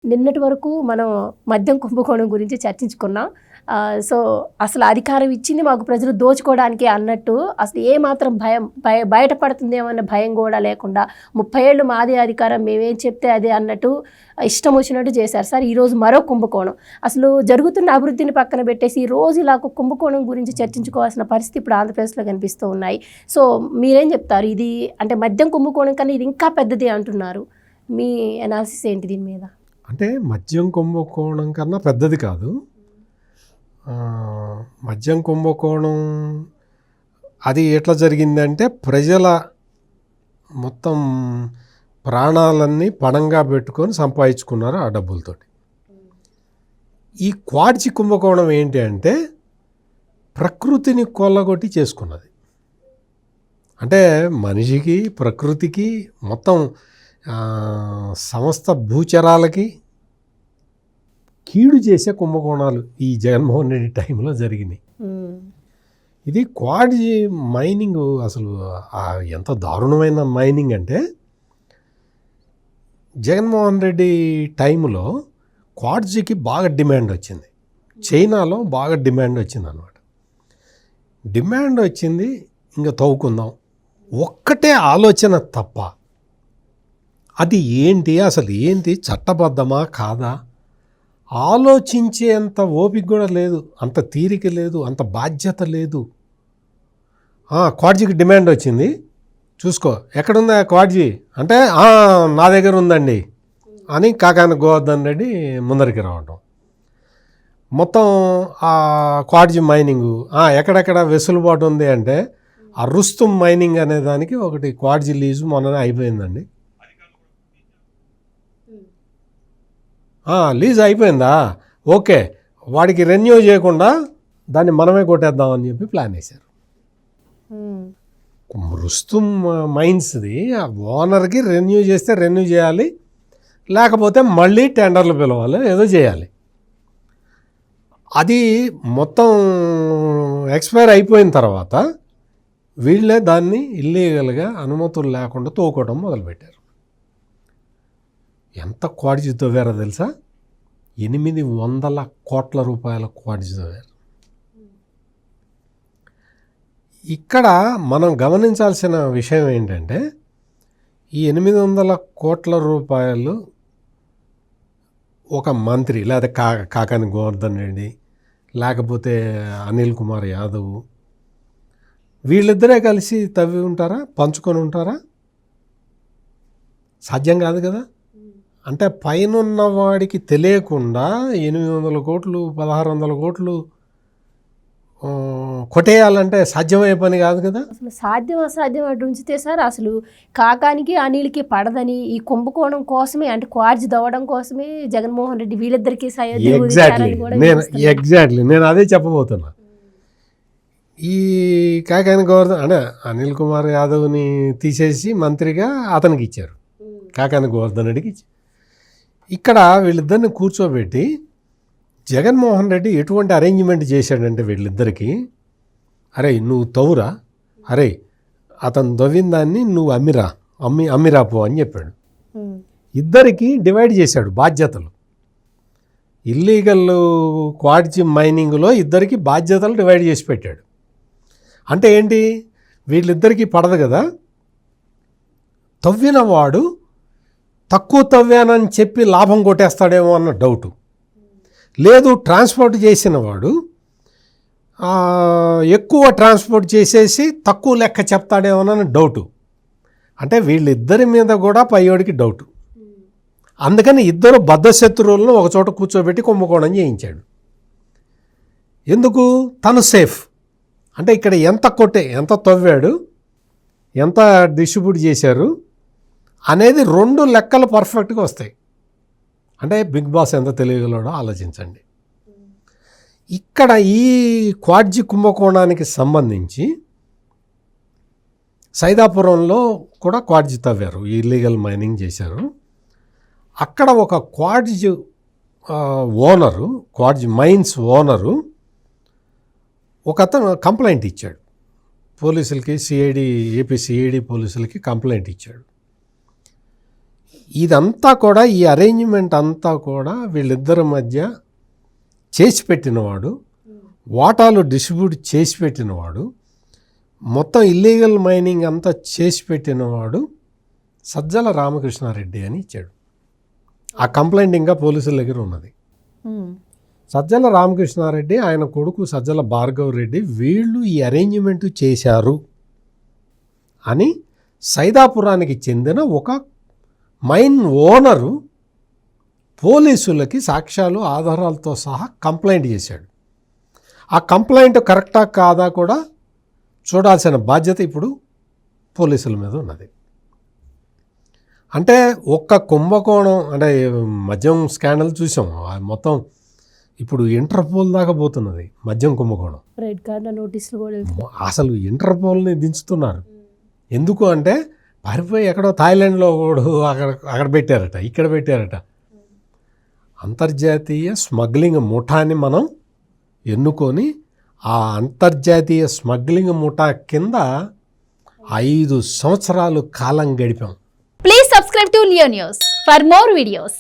నిన్నటి వరకు మనం మద్యం కుంభకోణం గురించి చర్చించుకున్నాం. సో, అసలు అధికారం ఇచ్చింది మాకు ప్రజలు దోచుకోవడానికే అన్నట్టు అసలు ఏమాత్రం బయటపడుతుందేమో అన్న భయం కూడా లేకుండా 30 ఏళ్ళు మాదే అధికారం మేమేం చెప్తే అదే అన్నట్టు ఇష్టం వచ్చినట్టు చేశారు సార్. ఈరోజు మరో కుంభకోణం. అసలు జరుగుతున్న అభివృద్ధిని పక్కన పెట్టేసి ఈ రోజు ఇలా ఒక కుంభకోణం గురించి చర్చించుకోవాల్సిన పరిస్థితి ఇప్పుడు ఆంధ్రప్రదేశ్లో కనిపిస్తూ ఉన్నాయి. సో, మీరేం చెప్తారు? ఇది అంటే మద్యం కుంభకోణం కన్నా ఇది ఇంకా పెద్దది అంటున్నారు. మీ అనాలిసిస్ ఏంటి దీని మీద? అంటే మద్యం కుంభకోణం కన్నా పెద్దది కాదు. మద్యం కుంభకోణం అది ఎట్లా జరిగిందంటే ప్రజల మొత్తం ప్రాణాలన్నీ పణంగా పెట్టుకొని సంపాదించుకున్నారు ఆ డబ్బులతోటి. ఈ క్వాడ్జి కుంభకోణం ఏంటి అంటే ప్రకృతిని కొల్లగొట్టి చేసుకున్నది. అంటే మనిషికి ప్రకృతికి మొత్తం సమస్త భూచరాలకి కీడు చేసే కుంభకోణాలు ఈ జగన్మోహన్ రెడ్డి టైంలో జరిగినాయి. ఇది క్వాడ్జి మైనింగ్ అసలు ఎంత దారుణమైన మైనింగ్ అంటే జగన్మోహన్ రెడ్డి టైంలో క్వాడ్జికి బాగా డిమాండ్ వచ్చింది. చైనాలో బాగా డిమాండ్ వచ్చింది అన్నమాట. డిమాండ్ వచ్చింది, ఇంకా తవ్వుకుందాం ఒక్కటే ఆలోచన తప్ప అది ఏంటి అసలు ఏంటి చట్టబద్ధమా కాదా ఆలోచించేంత ఓపిక కూడా లేదు, అంత తీరిక లేదు, అంత బాధ్యత లేదు. క్వాడ్జికి డిమాండ్ వచ్చింది, చూసుకో ఎక్కడుందా క్వాడ్జి అంటే నా దగ్గర ఉందండి అని కాకాని గోవర్ధన్ రెడ్డి ముందరికి రావటం. మొత్తం ఆ క్వాడ్జి మైనింగు ఎక్కడెక్కడ వెసులుబాటు ఉంది అంటే ఆ రుస్తుం మైనింగ్ అనే దానికి ఒకటి క్వాడ్జి లీజు మొన్ననే అయిపోయిందండి. లీజ్ అయిపోయిందా, ఓకే వాడికి రెన్యూ చేయకుండా దాన్ని మనమే కొట్టేద్దామని చెప్పి ప్లాన్ వేశారు. రుస్తుం మైన్స్ది ఓనర్కి రెన్యూ చేస్తే రెన్యూ చేయాలి, లేకపోతే మళ్ళీ టెండర్లు పిలవాలి, ఏదో చేయాలి. అది మొత్తం ఎక్స్పైర్ అయిపోయిన తర్వాత వీళ్ళే దాన్ని ఇల్లీగల్గా అనుమతులు లేకుండా తోకోవడం మొదలుపెట్టారు. ఎంత క్వాడ్జి తవ్వారో తెలుసా? 800 కోట్ల రూపాయల క్వాడ్జి తవ్వారు. ఇక్కడ మనం గమనించాల్సిన విషయం ఏంటంటే ఈ 800 కోట్ల రూపాయలు ఒక మంత్రి లేదా కాకాని గోవర్ధన్ రెడ్డి లేకపోతే అనిల్ కుమార్ యాదవ్ వీళ్ళిద్దరే కలిసి తవ్వి ఉంటారా, పంచుకొని ఉంటారా? సాధ్యం కాదు కదా. అంటే పైనున్న వాడికి తెలియకుండా 800 కోట్లు 1600 కోట్లు కొట్టేయాలంటే సాధ్యమయ్యే పని కాదు కదా. అసలు సాధ్యం అసాధ్యం అటు ఉంచితే సార్, అసలు కాకానికి అనిల్కి పడదని ఈ కుంభకోణం కోసమే అంటే క్వాడ్జి దవ్వడం కోసమే జగన్మోహన్ రెడ్డి వీళ్ళిద్దరికి ఎగ్జాక్ట్లీ నేను అదే చెప్పబోతున్నా. ఈ కాకాని గోవర్ధన్ అంటే అనిల్ కుమార్ యాదవ్ని తీసేసి మంత్రిగా అతనికి ఇచ్చారు, కాకాని గోవర్ధన్ రెడ్డికి ఇచ్చారు. ఇక్కడ వీళ్ళిద్దరిని కూర్చోబెట్టి జగన్మోహన్ రెడ్డి ఎటువంటి అరేంజ్మెంట్ చేశాడంటే వీళ్ళిద్దరికీ, అరే నువ్వు తవ్వురా, అరే అతను తవ్విన దాన్ని నువ్వు అమ్మిరాపో అని చెప్పాడు. ఇద్దరికి డివైడ్ చేశాడు బాధ్యతలు. ఇల్లీగల్ క్వాడ్జి మైనింగ్లో ఇద్దరికి బాధ్యతలు డివైడ్ చేసి పెట్టాడు. అంటే ఏంటి, వీళ్ళిద్దరికీ పడదు కదా, తవ్విన వాడు తక్కువ తవ్వానని చెప్పి లాభం కొట్టేస్తాడేమో అన్న డౌటు, లేదు ట్రాన్స్పోర్ట్ చేసిన వాడు ఎక్కువ ట్రాన్స్పోర్ట్ చేసేసి తక్కువ లెక్క చెప్తాడేమో అన్న డౌటు. అంటే వీళ్ళిద్దరి మీద కూడా పైవాడికి డౌటు. అందుకని ఇద్దరు బద్ధశత్రువులను ఒకచోట కూర్చోబెట్టి కుంభకోణం చేయించాడు. ఎందుకు? తను సేఫ్. అంటే ఇక్కడ ఎంత తవ్వాడు, ఎంత డిస్ట్రిబ్యూట్ చేశారు అనేది 2 లెక్కలు పర్ఫెక్ట్గా వస్తాయి. అంటే బిగ్ బాస్ ఎంత తెలియగలడో ఆలోచించండి. ఇక్కడ ఈ క్వాడ్జి కుంభకోణానికి సంబంధించి సైదాపురంలో కూడా క్వాడ్జి తవ్వారు, ఇల్లీగల్ మైనింగ్ చేశారు. అక్కడ ఒక quartz owner, quartz mines owner ఒక అతను కంప్లైంట్ ఇచ్చాడు పోలీసులకి, ఏపీ సిఐడి పోలీసులకి కంప్లైంట్ ఇచ్చాడు. ఇదంతా కూడా ఈ అరేంజ్మెంట్ అంతా కూడా వీళ్ళిద్దరి మధ్య చేసి పెట్టినవాడు, వాటాలు డిస్ట్రిబ్యూట్ చేసి పెట్టినవాడు, మొత్తం ఇల్లీగల్ మైనింగ్ అంతా చేసి పెట్టినవాడు సజ్జల రామకృష్ణారెడ్డి అని ఇచ్చాడు. ఆ కంప్లైంట్ ఇంకా పోలీసుల దగ్గర ఉన్నది. సజ్జల రామకృష్ణారెడ్డి, ఆయన కొడుకు సజ్జల భార్గవ్ రెడ్డి, వీళ్ళు ఈ అరేంజ్మెంట్ చేశారు అని సైదాపురానికి చెందిన ఒక మైన్ ఓనరు పోలీసులకి సాక్ష్యాలు ఆధారాలతో సహా కంప్లైంట్ చేశాడు. ఆ కంప్లైంట్ కరెక్టా కాదా కూడా చూడాల్సిన బాధ్యత ఇప్పుడు పోలీసుల మీద ఉన్నది. అంటే ఒక్క కుంభకోణం, అంటే మద్యం స్కాండల్ చూసాం, మొత్తం ఇప్పుడు ఇంటర్పోల్ దాకా పోతున్నది మద్యం కుంభకోణం. రెడ్ కార్నర్ నోటీసులు కూడా అసలు ఇంటర్పోల్ని దించుతున్నారు. ఎందుకు అంటే పారిపోయి ఎక్కడో థాయిలాండ్లో కూడా అక్కడ పెట్టారట, ఇక్కడ పెట్టారట. అంతర్జాతీయ స్మగ్లింగ్ ముఠాని మనం ఎన్నుకొని ఆ అంతర్జాతీయ స్మగ్లింగ్ ముఠా కింద 5 సంవత్సరాలు కాలం గడిపాం. Please subscribe to Leo News for more videos.